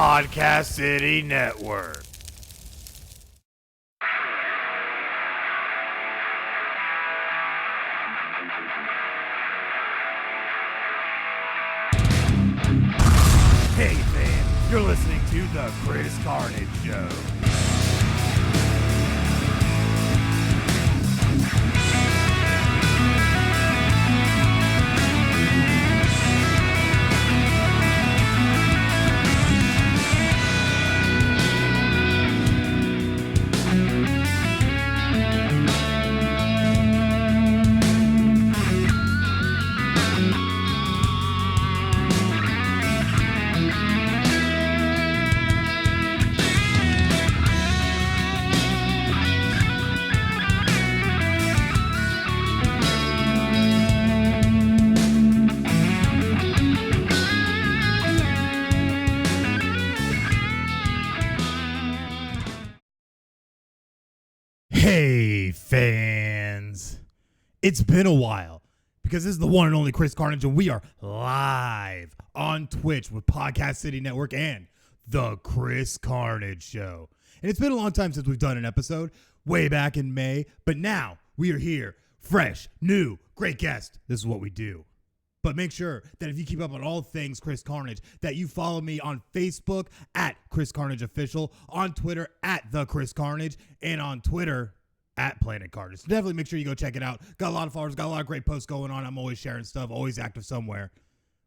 Podcast City Network. Hey fam, you're listening to the Chris Carnage Show. Hey fans, it's been a while because this is the one and only Chris Carnage and we are live on Twitch with Podcast City Network and the Chris Carnage Show. And it's been a long time since we've done an episode, way back in May, but now we are here, fresh, new, great guest. This is what we do. But make sure that if you keep up on all things Chris Carnage, that you follow me on Facebook at Chris Carnage Official, on Twitter at The Chris Carnage, and on Twitter at Planet Carnage. So definitely make sure you go check it out. Got a lot of followers, got a lot of great posts going on. I'm always sharing stuff, always active somewhere,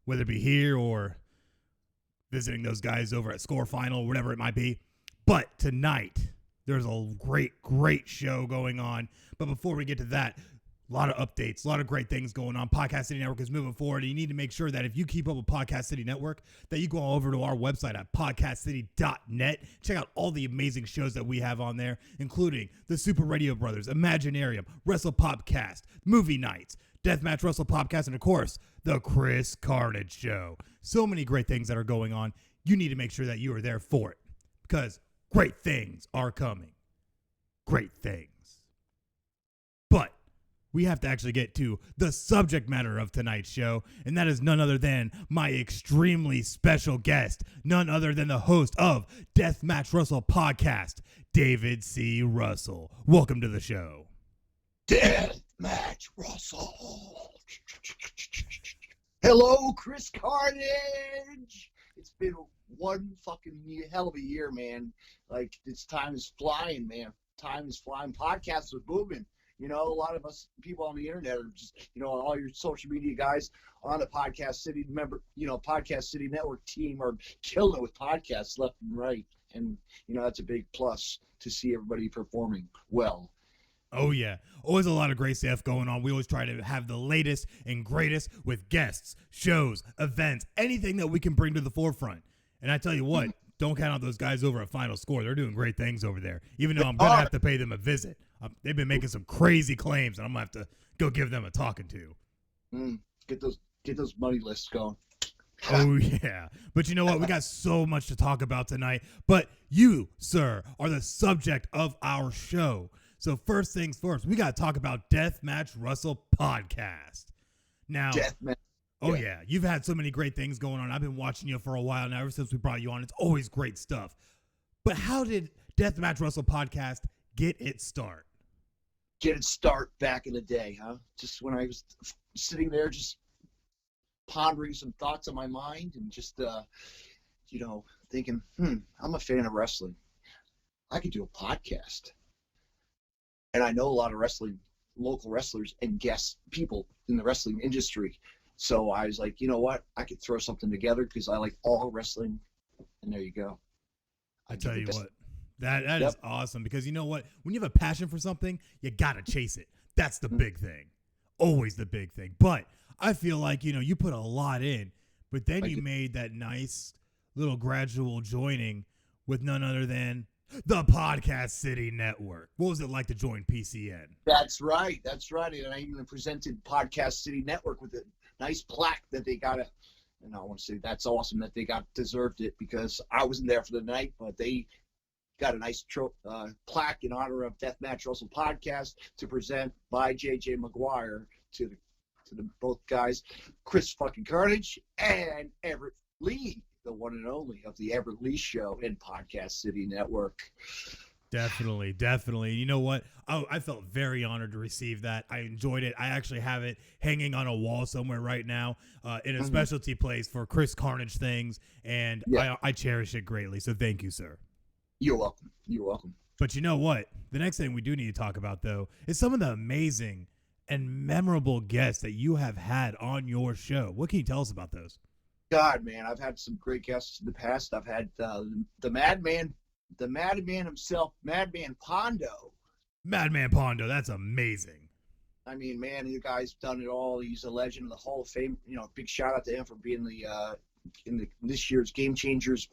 whether it be here or visiting those guys over at Score Final, whatever it might be. But tonight, there's a great show going on. But before we get to that, a lot of updates, a lot of great things going on. Podcast City Network is moving forward. And you need to make sure that if you keep up with Podcast City Network, that you go over to our website at podcastcity.net. Check out all the amazing shows that we have on there, including the Super Radio Brothers, Imaginarium, Wrestle Podcast, Movie Nights, Deathmatch Russell Podcast, and of course, the Chris Carnage Show. So many great things that are going on. You need to make sure that you are there for it because great things are coming. Great things. But we have to actually get to the subject matter of tonight's show, and that is none other than my extremely special guest, none other than the host of Deathmatch Russell Podcast, David C. Russell. Welcome to the show. Deathmatch Russell. Hello, Chris Carnage. It's been one fucking hell of a year, man. Like, time is flying, man. Time is flying. Podcasts are booming. You know, a lot of us people on the internet are just, you know, all your social media guys on the Podcast City Podcast City Network team are killing it with podcasts left and right. And, you know, that's a big plus to see everybody performing well. Oh, yeah. Always a lot of great stuff going on. We always try to have the latest and greatest with guests, shows, events, anything that we can bring to the forefront. And I tell you what, don't count out those guys over at Final Score. They're doing great things over there, even though I'm going to have to pay them a visit. They've been making some crazy claims, and I'm going to have to go give them a talking to. Get those money lists going. Oh, yeah. But you know what? We got so much to talk about tonight. But you, sir, are the subject of our show. So first things first, we got to talk about Deathmatch Russell Podcast. Now, Deathmatch. Oh, yeah. You've had so many great things going on. I've been watching you for a while now, ever since we brought you on. It's always great stuff. But how did Deathmatch Russell Podcast get its start? Get its start back in the day, huh? Just when I was sitting there just pondering some thoughts on my mind and just, thinking, I'm a fan of wrestling. I could do a podcast. And I know a lot of local wrestlers and guest people in the wrestling industry. So I was like, you know what? I could throw something together because I like all wrestling. And there you go. I tell you what, that is awesome because you know what? When you have a passion for something, you got to chase it. That's the big thing. Always the big thing. But I feel like, you put a lot in, but then you made that nice little gradual joining with none other than the Podcast City Network. What was it like to join PCN? That's right. And I even presented Podcast City Network with a nice plaque that they got. And I want to say that's awesome that they deserved it because I wasn't there for the night, but they got a nice plaque in honor of Deathmatch Russell Podcast to present by J.J. McGuire to the both guys, Chris fucking Carnage and Everett Lee. the one and only of the Everett Lee Show and Podcast City Network. Definitely, definitely. You know what? I felt very honored to receive that. I enjoyed it. I actually have it hanging on a wall somewhere right now in a specialty place for Chris Carnage things, and I cherish it greatly. So thank you, sir. You're welcome. You're welcome. But you know what? The next thing we do need to talk about, though, is some of the amazing and memorable guests that you have had on your show. What can you tell us about those? God, man, I've had some great guests in the past. I've had the Madman himself, Madman Pondo. Madman Pondo, that's amazing. I mean, man, the guy's done it all. He's a legend of the Hall of Fame. You know, big shout out to him for being in this year's Game Changers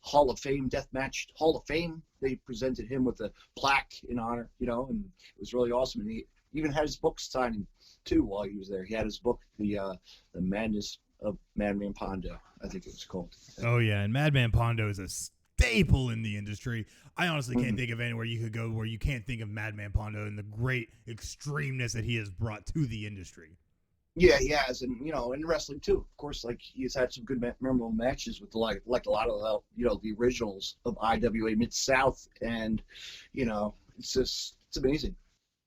Hall of Fame, Deathmatch Hall of Fame. They presented him with a plaque in honor, you know, and it was really awesome. And he even had his book signing too while he was there. He had his book, the Madness of Madman Pondo, I think it was called. Oh yeah, and Madman Pondo is a staple in the industry. I honestly can't think of anywhere you could go where you can't think of Madman Pondo and the great extremeness that he has brought to the industry. Yeah, he has, and you know, in wrestling too. Of course, like he's had some good memorable matches with like a lot of the originals of IWA Mid South, and you know, it's amazing.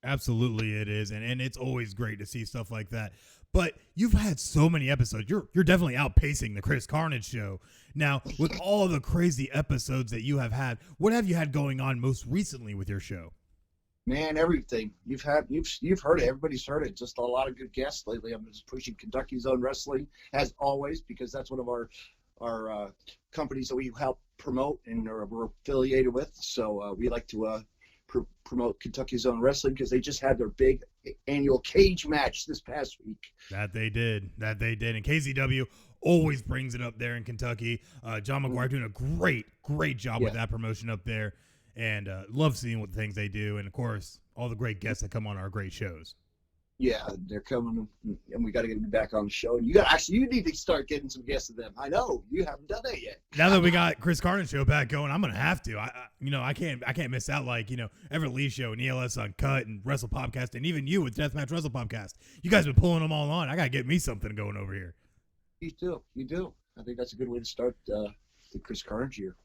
Absolutely, it is, and it's always great to see stuff like that. But you've had so many episodes. You're definitely outpacing the Chris Carnage show. Now, with all the crazy episodes that you have had, what have you had going on most recently with your show? Man, everything you've heard it. Everybody's heard it. Just a lot of good guests lately. I'm just pushing Kentucky's Own Wrestling as always because that's one of our companies that we help promote and we're affiliated with. So we like to promote Kentucky's Own Wrestling because they just had their big annual cage match this past week. That they did. And KZW always brings it up there in Kentucky. John McGuire doing a great job with that promotion up there. And love seeing what things they do. And, of course, all the great guests that come on our great shows. Yeah, they're coming, and we got to get them back on the show. You need to start getting some guests of them. I know you haven't done that yet. Now that we got Chris Carnage show back going, I'm gonna have to. I can't miss out like Everett Lee show and ELS Uncut and Russell Podcast and even you with Deathmatch Russell Podcast. You guys been pulling them all on. I gotta get me something going over here. You do. I think that's a good way to start the Chris Carnage year.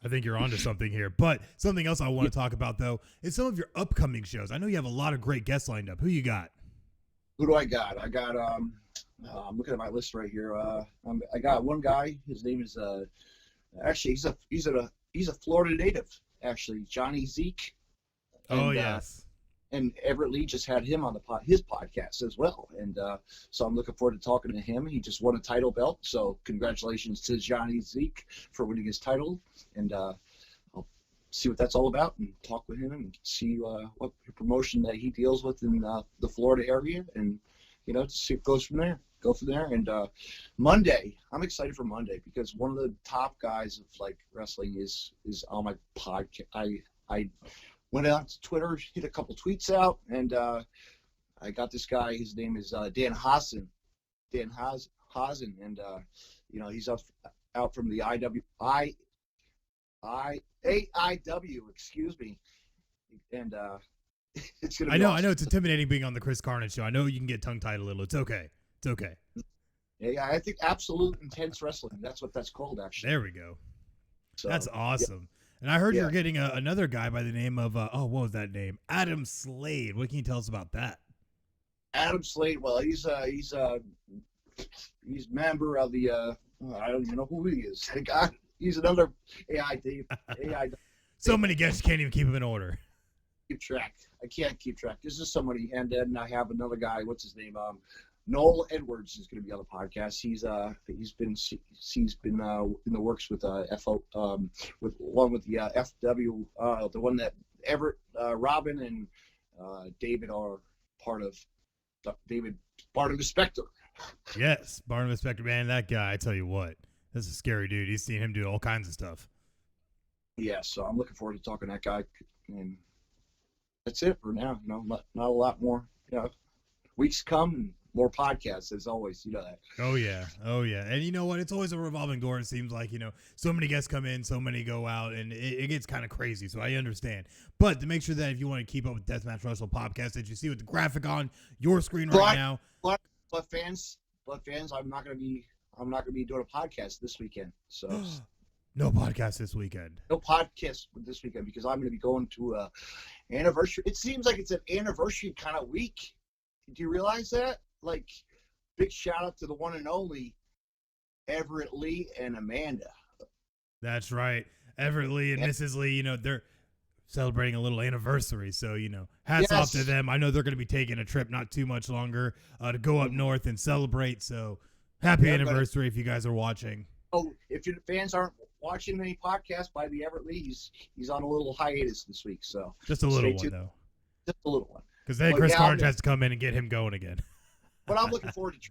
I think you're onto something here. But something else I want to talk about, though, is some of your upcoming shows. I know you have a lot of great guests lined up. Who you got? Who do I got? I got I'm looking at my list right here. I got one guy. His name is actually he's a Florida native. Actually, Johnny Zeke. And, yes. And Everett Lee just had him on his podcast as well, and so I'm looking forward to talking to him. He just won a title belt, so congratulations to Johnny Zeke for winning his title, and I'll see what that's all about and talk with him and see what promotion that he deals with in the Florida area, and to see if it goes from there. And Monday, I'm excited for Monday because one of the top guys of like wrestling is on my podcast. I went out to Twitter, hit a couple tweets out, and I got this guy. His name is Dan Hasen. Dan Hasen, and he's out from the AIW, excuse me. And it's gonna be awesome. I know it's intimidating being on the Chris Carnage show. I know you can get tongue-tied a little. It's okay. Yeah, I think Absolute Intense Wrestling. That's what that's called, actually. There we go. So, that's awesome. Yeah. And I heard you're getting another guy by the name of, what was that name? Adam Slade. What can you tell us about that? Adam Slade, well, he's member of the, I don't even know who he is. He's another AI. So many guests, you can't even keep them in order. I can't keep track. This is somebody, and then I have another guy, what's his name? Noel Edwards is going to be on the podcast. He's been in the works with along with the FW, the one that Everett, Robin, and David are part of. David Barnabas Spector. Yes, Barnabas Spector, man, that guy. I tell you what, that's a scary dude. He's seen him do all kinds of stuff. Yeah, so I'm looking forward to talking to that guy, and that's it for now. Not a lot more. Weeks come. And more podcasts, as always, that. Oh yeah. And you know what? It's always a revolving door. It seems like, so many guests come in, so many go out, and it gets kind of crazy. So I understand. But to make sure that if you want to keep up with Deathmatch Russell Podcast, that you see with the graphic on your screen right now. But fans, I'm not going to be I'm not going to be doing a podcast this weekend. So No podcast this weekend. no podcast this weekend because I'm going to be going to a anniversary. It seems like it's an anniversary kind of week. Do you realize that? Like, big shout out to the one and only Everett Lee and Amanda. That's right. Everett Lee and Mrs. Lee, they're celebrating a little anniversary. So, hats off to them. I know they're going to be taking a trip not too much longer to go up north and celebrate. So, happy anniversary if you guys are watching. Oh, if your fans aren't watching any podcasts by the Everett Lee, he's on a little hiatus this week. So just a little one, though. Just a little one. Because then Chris Carnage has to come in and get him going again. But I'm looking forward to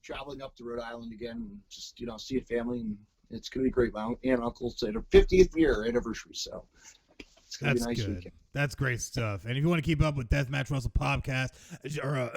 traveling up to Rhode Island again and just, seeing family. And it's going to be great. My aunt and uncle said their 50th year anniversary. So it's going to be a nice weekend. That's great stuff. And if you want to keep up with Deathmatch Russell Podcast, or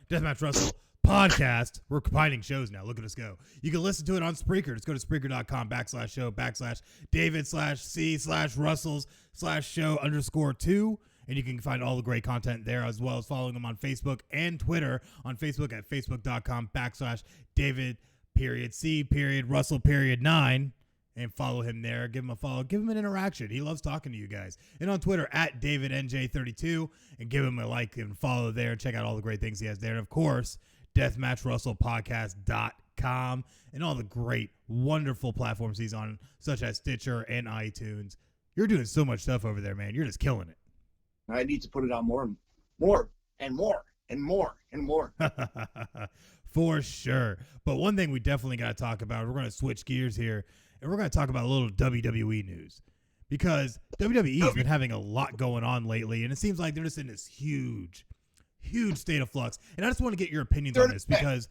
Deathmatch Russell Podcast, we're combining shows now. Look at us go. You can listen to it on Spreaker. Just go to Spreaker.com/show/David/C/Russell's/show_2. And you can find all the great content there, as well as following them on Facebook and Twitter. On Facebook at Facebook.com/David_C_Russell_9. And follow him there. Give him a follow. Give him an interaction. He loves talking to you guys. And on Twitter at DavidNJ32. And give him a like and follow there. Check out all the great things he has there. And, of course, DeathmatchRussellPodcast.com. And all the great, wonderful platforms he's on, such as Stitcher and iTunes. You're doing so much stuff over there, man. You're just killing it. I need to put it on more and more. For sure. But one thing we definitely got to talk about, we're going to switch gears here, and we're going to talk about a little WWE news. Because WWE has been having a lot going on lately, and it seems like they're just in this huge state of flux. And I just want to get your opinions on this because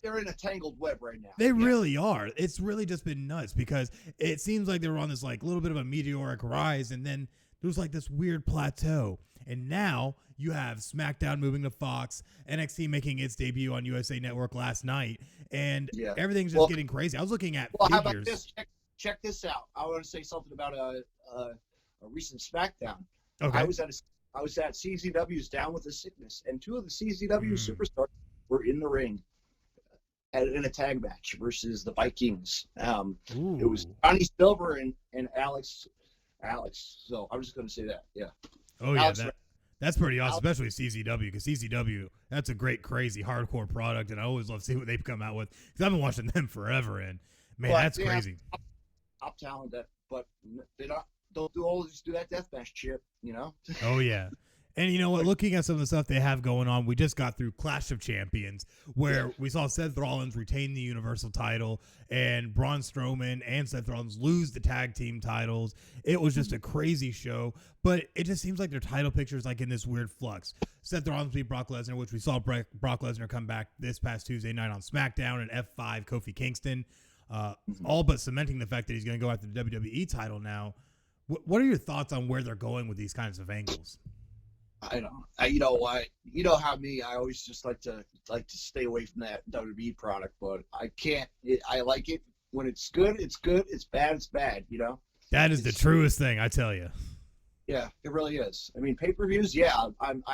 they're in a tangled web right now. They really are. It's really just been nuts because it seems like they were on this like little bit of a meteoric rise, and then there was like this weird plateau. And now you have SmackDown moving to Fox, NXT making its debut on USA Network last night, and everything's just getting crazy. I was looking at figures. How about this? Check this out. I want to say something about a recent SmackDown. Okay. I was at CZW's Down with the Sickness, and two of the CZW superstars were in the ring in a tag match versus the Vikings. It was Johnny Silver and Alex. So I'm just going to say that. Yeah. Oh, yeah. That's pretty awesome, especially CZW, because CZW, that's a great, crazy, hardcore product, and I always love to see what they come out with, because I've been watching them forever, and, man, that's crazy. Top talent, but they don't always do that deathmatch shit, Oh, yeah. And you know what? Looking at some of the stuff they have going on, we just got through Clash of Champions, where we saw Seth Rollins retain the Universal title, and Braun Strowman and Seth Rollins lose the tag team titles. It was just a crazy show, but it just seems like their title picture is like in this weird flux. Seth Rollins beat Brock Lesnar, which we saw Brock Lesnar come back this past Tuesday night on SmackDown, and F5 Kofi Kingston, all but cementing the fact that he's going to go after the WWE title now. What are your thoughts on where they're going with these kinds of angles? I don't. You know what? You know how me. I always just like to stay away from that WWE product, but I can't. I like it when it's good. It's good. It's bad. It's bad. That is the truest thing, I tell you. Yeah, it really is. I mean, pay-per-views. Yeah, I'm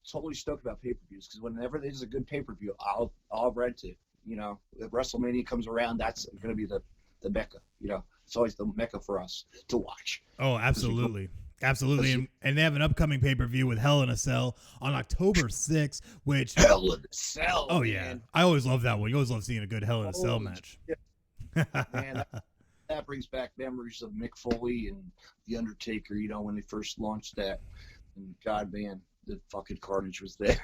totally stoked about pay-per-views because whenever there's a good pay-per-view, I'll rent it. If WrestleMania comes around, that's going to be the mecca. It's always the mecca for us to watch. Oh, absolutely. Absolutely, and they have an upcoming pay-per-view with Hell in a Cell on October 6th, which... Hell in a Cell, Oh, yeah. Man. I always love that one. You always love seeing a good Hell in a Cell match. Man, that brings back memories of Mick Foley and The Undertaker, when they first launched that. And God, man, the fucking Carnage was there.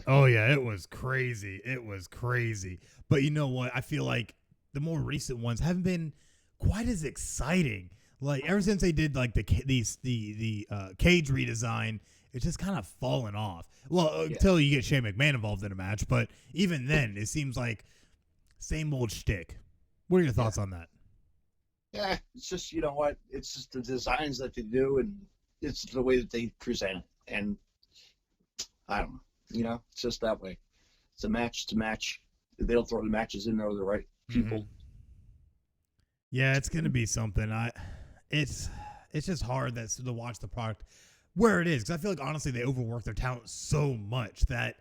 Oh, yeah, it was crazy. But you know what? I feel like the more recent ones haven't been quite as exciting. Like ever since they did like the cage redesign, it's just kind of fallen off. Well, until you get Shane McMahon involved in a match, but even then, it seems like same old shtick. What are your thoughts on that? Yeah, it's just what? It's just the designs that they do, and it's the way that they present it, and I don't know. It's just that way. It's a match to match. They don't throw the matches in there with the right people. Mm-hmm. Yeah, it's gonna be something. It's just hard to watch the product where it is, because I feel like honestly they overwork their talent so much that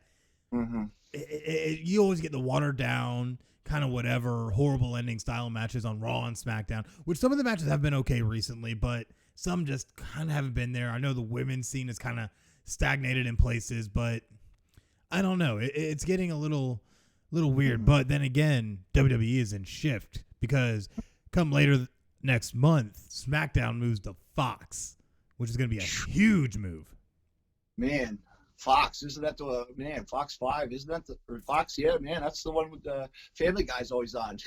you always get the watered down kind of whatever horrible ending style matches on Raw and SmackDown, which some of the matches have been okay recently, but some just kind of haven't been there. I know the women's scene is kind of stagnated in places, but I don't know. It's getting a little weird. But then again, WWE is in shift because come later next month, SmackDown moves to Fox, which is going to be a huge move. Man, Fox, isn't that Fox 5, isn't that or Fox? Yeah, man, that's the one with the Family Guy's always on.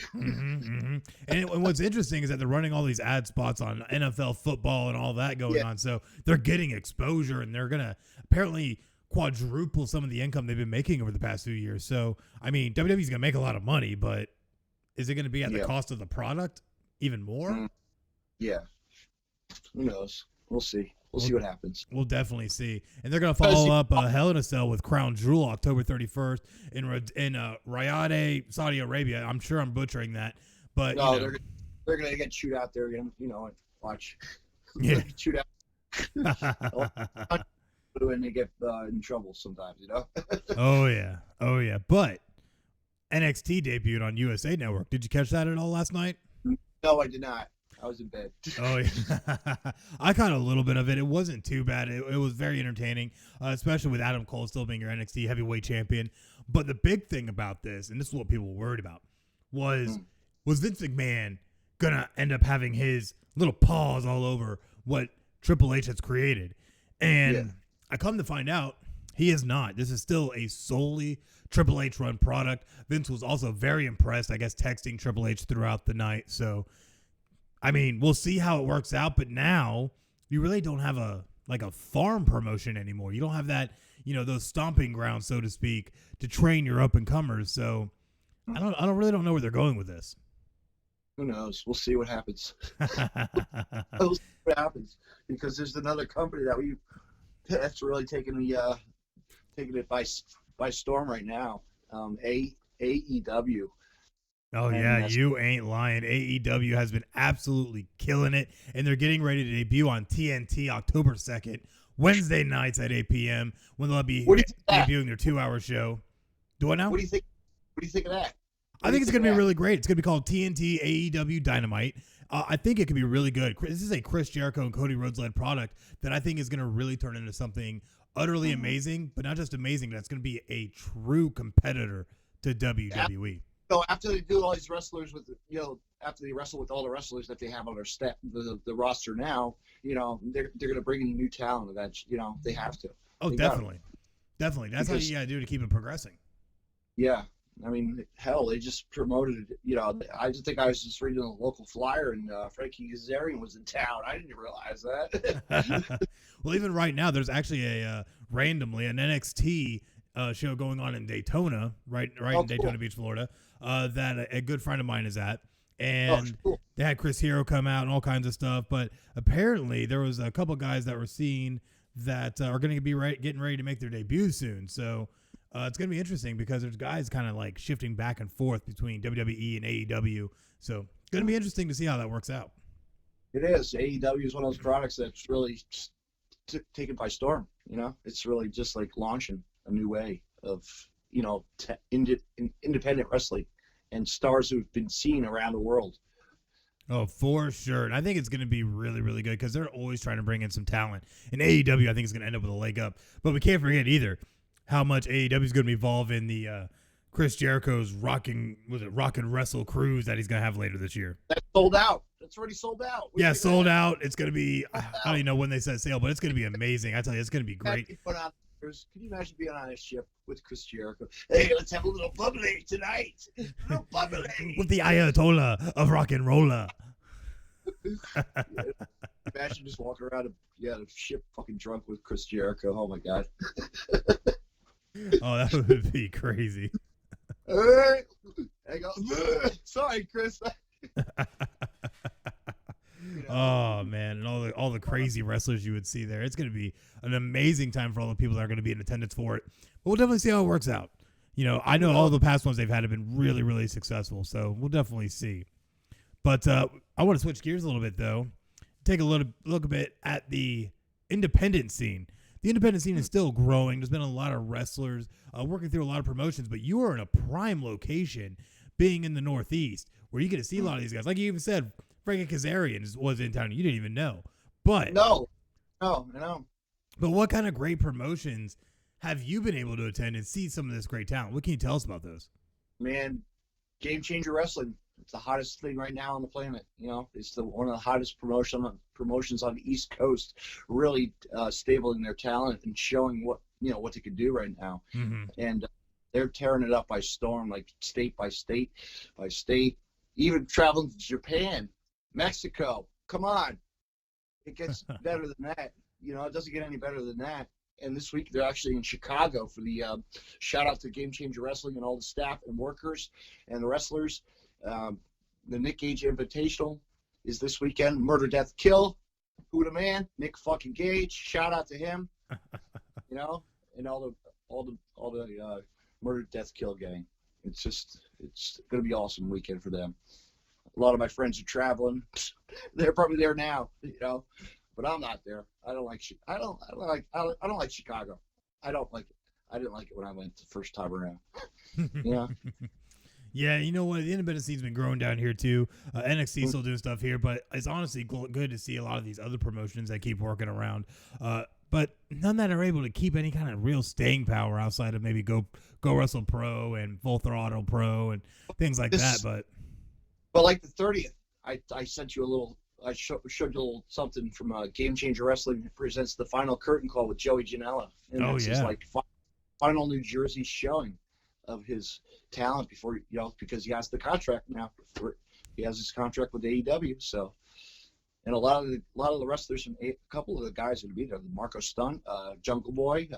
And what's interesting is that they're running all these ad spots on NFL football and all that going on. So they're getting exposure, and they're going to apparently quadruple some of the income they've been making over the past few years. So, I mean, WWE's going to make a lot of money, but is it going to be at the cost of the product even more? Yeah. Who knows? We'll see. We'll see what happens. We'll definitely see. And they're going to follow up Hell in a Cell with Crown Jewel October 31st in Riyadh, Saudi Arabia. I'm sure I'm butchering that. But no, they're going to get chewed out there. Watch. Yeah. Chewed out. And they get in trouble sometimes, Oh yeah. But NXT debuted on USA Network. Did you catch that at all last night? No, I did not. I was in bed. Oh yeah. I caught a little bit of it. It wasn't too bad. It was very entertaining, especially with Adam Cole still being your NXT heavyweight champion. But the big thing about this, and this is what people were worried about, was Vince McMahon gonna end up having his little paws all over what Triple H has created? And I come to find out he is not. This is still a solely Triple H run product. Vince was also very impressed, I guess, texting Triple H throughout the night. So, I mean, we'll see how it works out. But now you really don't have a farm promotion anymore. You don't have that, those stomping grounds, so to speak, to train your up and comers. So I don't know where they're going with this. Who knows? We'll see what happens. We'll see what happens, because there's another company that's really taking it by storm right now. AEW. Oh yeah, you ain't lying. AEW has been absolutely killing it, and they're getting ready to debut on TNT October 2nd, Wednesday nights at 8 p.m. when they'll be debuting their 2-hour show. Do what now? What do you think? What do you think of that? I think it's going to be really great. It's going to be called TNT AEW Dynamite. I think it could be really good. This is a Chris Jericho and Cody Rhodes-led product that I think is going to really turn into something utterly amazing, but not just amazing, that's going to be a true competitor to WWE. So after they do all these wrestlers after they wrestle with all the wrestlers that they have on their the roster now, they're going to bring in new talent eventually. They have to. Oh, definitely. That's how you got to do to keep it progressing. Yeah. I mean, hell, they just promoted it. I just think I was just reading a local flyer, and Frankie Kazarian was in town. I didn't realize that. Well, even right now, there's actually randomly an NXT show going on in Daytona, right in Daytona Beach, Florida, that a good friend of mine is at. And they had Chris Hero come out and all kinds of stuff. But apparently, there was a couple guys that were seen that are going to be getting ready to make their debut soon. So it's going to be interesting because there's guys kind of like shifting back and forth between WWE and AEW. So it's going to be interesting to see how that works out. It is. AEW is one of those products that's really taken by storm. It's really just like launching a new way of, independent wrestling and stars who've been seen around the world. Oh, for sure. And I think it's going to be really, really good because they're always trying to bring in some talent. And AEW, I think, is going to end up with a leg up. But we can't forget either how much AEW is going to evolve in the Chris Jericho's Rock and Wrestle cruise that he's going to have later this year. That's sold out. That's already sold out. Yeah, sold out. It's going to be, I don't even know when they set sale, but it's going to be amazing. I tell you, it's going to be great. Can you imagine being on a ship with Chris Jericho? Hey, let's have a little bubbly tonight. A little bubbly. With the Ayatollah of rock and roller. Imagine just walking around a ship fucking drunk with Chris Jericho. Oh, my God. Oh, that would be crazy. I go, sorry, Chris. Oh man, and all the crazy wrestlers you would see there. It's going to be an amazing time for all the people that are going to be in attendance for it. But we'll definitely see how it works out. I know all the past ones they've had have been really, really successful. So we'll definitely see. But I want to switch gears a little bit though. Take a look a bit at the independent scene. The independent scene is still growing. There's been a lot of wrestlers working through a lot of promotions, but you are in a prime location being in the Northeast, where you get to see a lot of these guys. Like you even said, Frankie Kazarian was in town. You didn't even know. But No. But what kind of great promotions have you been able to attend and see some of this great talent? What can you tell us about those? Man, Game Changer Wrestling. It's the hottest thing right now on the planet. It's one of the hottest promotions on the East Coast. Really stable in their talent and showing what they can do right now. Mm-hmm. And they're tearing it up by storm, like state by state by state. Even traveling to Japan, Mexico. Come on, it gets better than that. It doesn't get any better than that. And this week they're actually in Chicago for the shout out to Game Changer Wrestling and all the staff and workers and the wrestlers. The Nick Gage Invitational is this weekend. Murder, Death, Kill. Who the man? Nick fucking Gage. Shout out to him. And all the Murder, Death, Kill gang. It's gonna be an awesome weekend for them. A lot of my friends are traveling. They're probably there now. But I'm not there. I don't like Chicago. I don't like Chicago. I don't like it. I didn't like it when I went the first time around. Yeah, you know what? The independent scene's been growing down here too. NXT still doing stuff here, but it's honestly good to see a lot of these other promotions that keep working around. But none that are able to keep any kind of real staying power outside of maybe Go Wrestle Pro and Full Throttle Pro and things like that. But like the 30th, I sent you a little. I showed you a little something from Game Changer Wrestling presents the final curtain call with Joey Janela. And it's his final New Jersey showing of his talent before because he has the contract now. He has his contract with AEW. So, and a lot of the wrestlers from a couple of the guys are going to be there. Marco Stunt, Jungle Boy.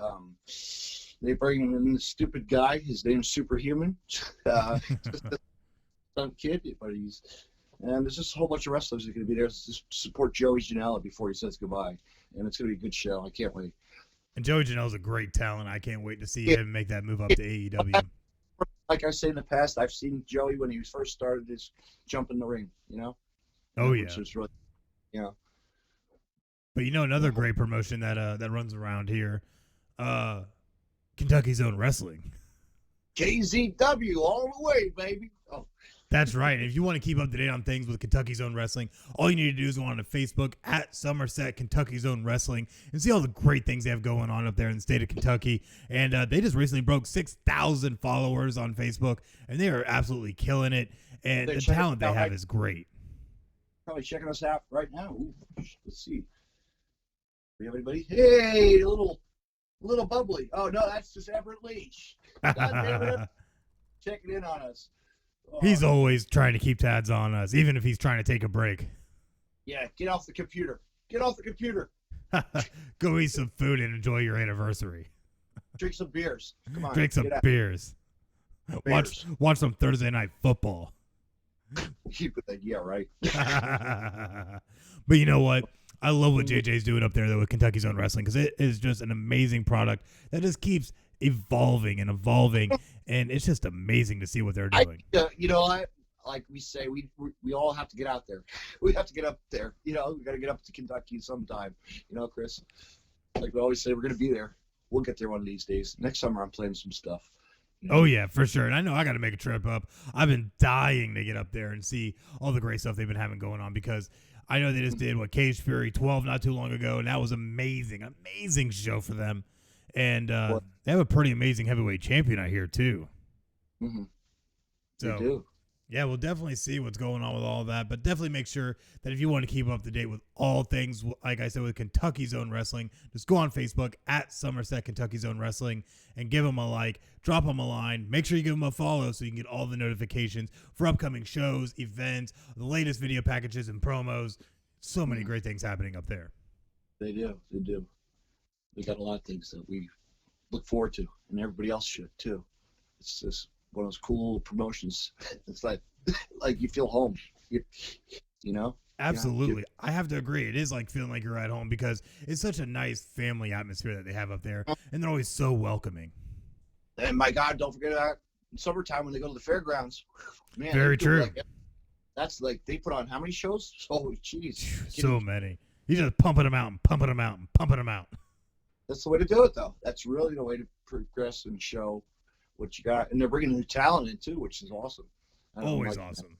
They bring in the stupid guy. His name's Superhuman. Stunt kid, but and there's just a whole bunch of wrestlers that are going to be there to support Joey Janela before he says goodbye. And it's going to be a good show. I can't wait. And Joey Janela's a great talent. I can't wait to see him make that move up to AEW. Like I say in the past, I've seen Joey when he first started his jump in the ring, Oh, yeah. Which is really, But another great promotion that runs around here, Kentucky's Own Wrestling. KZW all the way, baby. Oh. That's right. If you want to keep up to date on things with Kentucky's Own Wrestling, all you need to do is go on to Facebook at Somerset Kentucky's Own Wrestling and see all the great things they have going on up there in the state of Kentucky. And they just recently broke 6,000 followers on Facebook, and they are absolutely killing it. And the talent they have is great. Probably checking us out right now. Ooh, let's see. Do we have anybody? Hey, a little bubbly. Oh no, that's just Everett Leach. God damn it. Checking in on us. He's always trying to keep tabs on us, even if he's trying to take a break. Yeah, get off the computer. Get off the computer. Go eat some food and enjoy your anniversary. Drink some beers. Come on. Drink some beers. Watch some Thursday Night Football. Yeah, right. But you know what? I love what JJ's doing up there, though, with Kentucky's Own Wrestling, because it is just an amazing product that just keeps evolving and evolving, and it's just amazing to see what they're doing. Like we say, we all have to get out there. We have to get up there. We got to get up to Kentucky sometime. Chris. Like we always say, we're going to be there. We'll get there one of these days. Next summer, I'm planning some stuff. Oh, yeah, for sure. And I know I got to make a trip up. I've been dying to get up there and see all the great stuff they've been having going on, because I know they just did, Cage Fury 12 not too long ago, and that was amazing. Amazing show for them. And they have a pretty amazing heavyweight champion out here, too. Mm-hmm. So, they do. Yeah, we'll definitely see what's going on with all of that, but definitely make sure that if you want to keep up to date with all things, like I said, with Kentucky's Own Wrestling, just go on Facebook at Somerset Kentucky's Own Wrestling and give them a like, drop them a line, make sure you give them a follow so you can get all the notifications for upcoming shows, events, the latest video packages and promos. So many great things happening up there. They do. They got a lot of things that we look forward to, and everybody else should too. It's just one of those cool promotions. It's like you feel home. Absolutely. I have to agree. It is like feeling like you're at home, because it's such a nice family atmosphere that they have up there, and they're always so welcoming. And my God, don't forget that in summertime when they go to the fairgrounds. Man, very true. That's like, they put on how many shows? Oh, jeez. So many. You're just pumping them out and pumping them out and pumping them out. That's the way to do it, though. That's really the way to progress and show what you got. And they're bringing new talent in, too, which is awesome. Always awesome.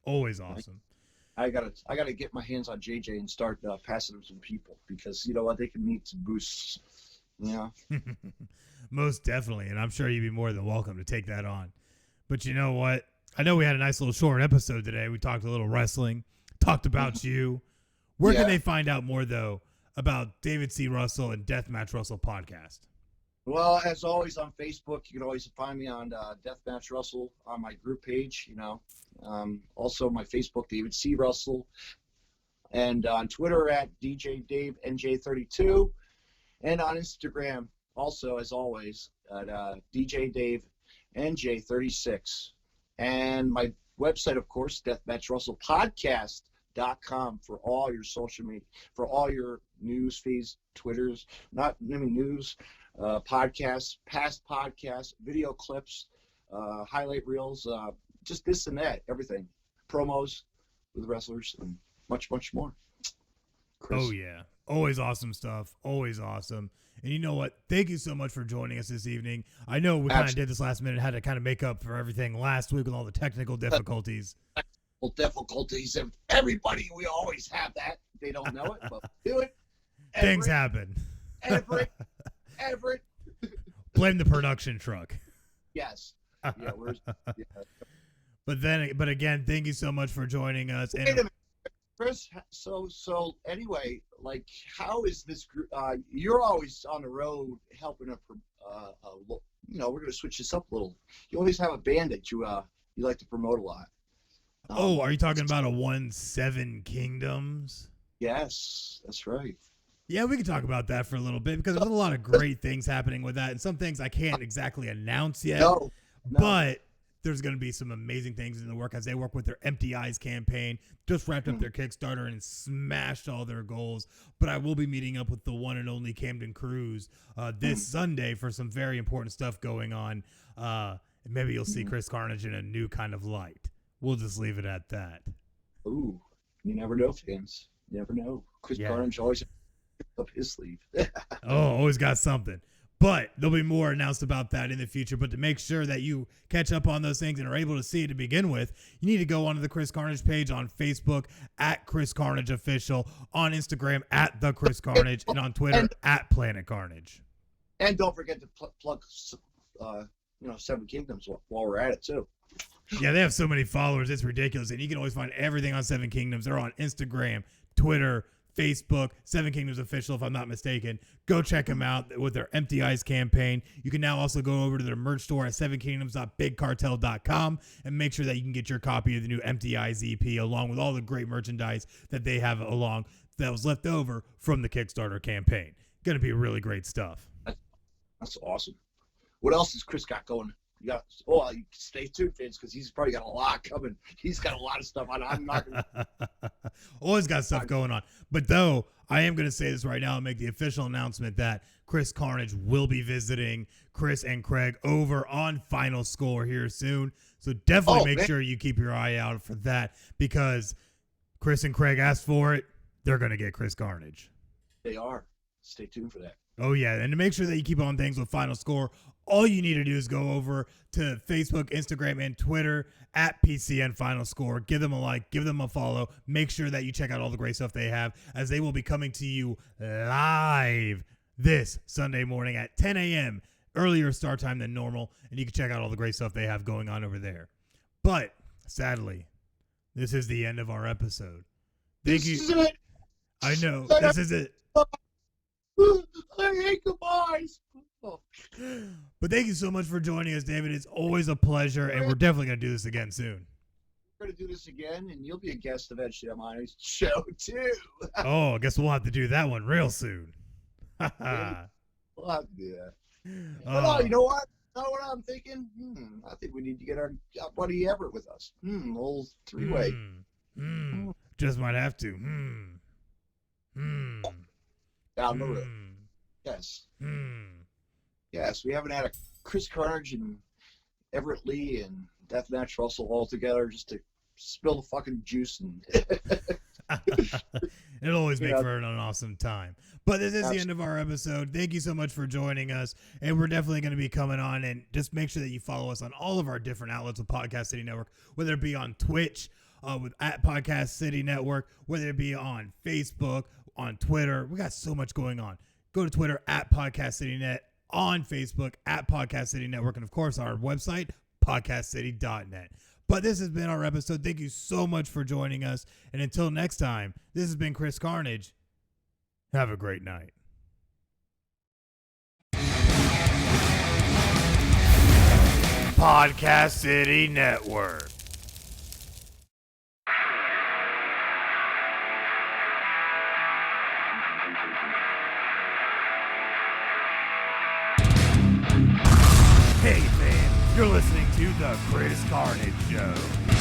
Always awesome. I gotta get my hands on JJ and start passing him some people because you know what, they can need some boosts. Yeah. Most definitely, and I'm sure you'd be more than welcome to take that on. But you know what? I know we had a nice little short episode today. We talked a little wrestling, talked about you. Where can they find out more though about David C. Russell and Deathmatch Russell Podcast? Well, as always on Facebook, you can always find me on Deathmatch Russell on my group page. You know, also my Facebook, David C. Russell, and on Twitter at DJ Dave NJ32, and on Instagram also, as always, at DJ Dave NJ36, and my website, of course, DeathmatchRussellPodcast.com for all your social media, for all your news feeds, Twitters, news. Podcasts, past podcasts, video clips, highlight reels, just this and that, everything. Promos with wrestlers and much, much more. Chris. Oh, yeah. Always awesome stuff. Always awesome. And you know what? Thank you so much for joining us this evening. I know we kind of did this last minute, had to kind of make up for everything last week with all the technical difficulties. Difficulties of everybody. We always have that. They don't know it, but we do it. Things happen. Everett. Blame the production truck. Yes. Yeah, But again, thank you so much for joining us. Wait a minute, Chris. So anyway, like, how is this group? You're always on the road helping we're gonna switch this up a little. You always have a band that you like to promote a lot. Are you talking about a 7 Kingdoms? Yes, that's right. Yeah, we can talk about that for a little bit because there's a lot of great things happening with that, and some things I can't exactly announce yet. No. But there's going to be some amazing things in the work as they work with their Empty Eyes campaign. Just wrapped up their Kickstarter and smashed all their goals. But I will be meeting up with the one and only Camden Cruz this Sunday for some very important stuff going on. Maybe you'll see Chris Carnage in a new kind of light. We'll just leave it at that. Ooh, you never know, fans. You never know. Chris Carnage always up his sleeve. Always got something. But there'll be more announced about that in the future. But to make sure that you catch up on those things and are able to see it to begin with, you need to go onto the Chris Carnage page on Facebook at Chris Carnage Official, on Instagram at The Chris Carnage, and on Twitter at Planet Carnage. And don't forget to plug 7 Kingdoms while we're at it too. Yeah, they have so many followers. It's ridiculous. And you can always find everything on 7 Kingdoms. They're on Instagram, Twitter, Facebook, 7 Kingdoms Official, if I'm not mistaken. Go check them out with their Empty Eyes campaign. You can now also go over to their merch store at 7kingdoms.bigcartel.com and make sure that you can get your copy of the new Empty Eyes EP along with all the great merchandise that they have along that was left over from the Kickstarter campaign. Going to be really great stuff. That's awesome. What else has Chris got going? You stay tuned, fans, because he's probably got a lot coming. He's got a lot of stuff on. I'm not gonna... Always got stuff going on. But though, I am going to say this right now and make the official announcement that Chris Carnage will be visiting Chris and Craig over on Final Score here soon. So definitely make sure you keep your eye out for that because Chris and Craig asked for it. They're going to get Chris Carnage. They are. Stay tuned for that. Oh, yeah. And to make sure that you keep on things with Final Score, all you need to do is go over to Facebook, Instagram, and Twitter at PCN Final Score. Give them a like, give them a follow. Make sure that you check out all the great stuff they have as they will be coming to you live this Sunday morning at 10 a.m., earlier start time than normal. And you can check out all the great stuff they have going on over there. But sadly, this is the end of our episode. Thank you. This is it. I know. This is it. I hate goodbyes. But thank you so much for joining us, David. It's always a pleasure, and we're definitely going to do this again soon. We're going to do this again, and you'll be a guest eventually on my show, too. I guess we'll have to do that one real soon. We'll have to do that. But you know what? You know what I'm thinking? I think we need to get our buddy Everett with us. Old 3-way. Just might have to. Down the road. Yes. Yes, we haven't had a Chris Carnage and Everett Lee and Deathmatch Russell all together just to spill the fucking juice. And It'll always make Yeah. for an awesome time. But this is the end of our episode. Thank you so much for joining us. And we're definitely going to be coming on. And just make sure that you follow us on all of our different outlets of Podcast City Network, whether it be on Twitch, at Podcast City Network, whether it be on Facebook, on Twitter. We got so much going on. Go to Twitter at Podcast City Net, on Facebook at Podcast City Network, and of course our website, podcastcity.net. But this has been our episode. Thank you so much for joining us. And until next time, this has been Chris Carnage. Have a great night. Podcast City Network. Hey, man, you're listening to The Chris Carnage Show.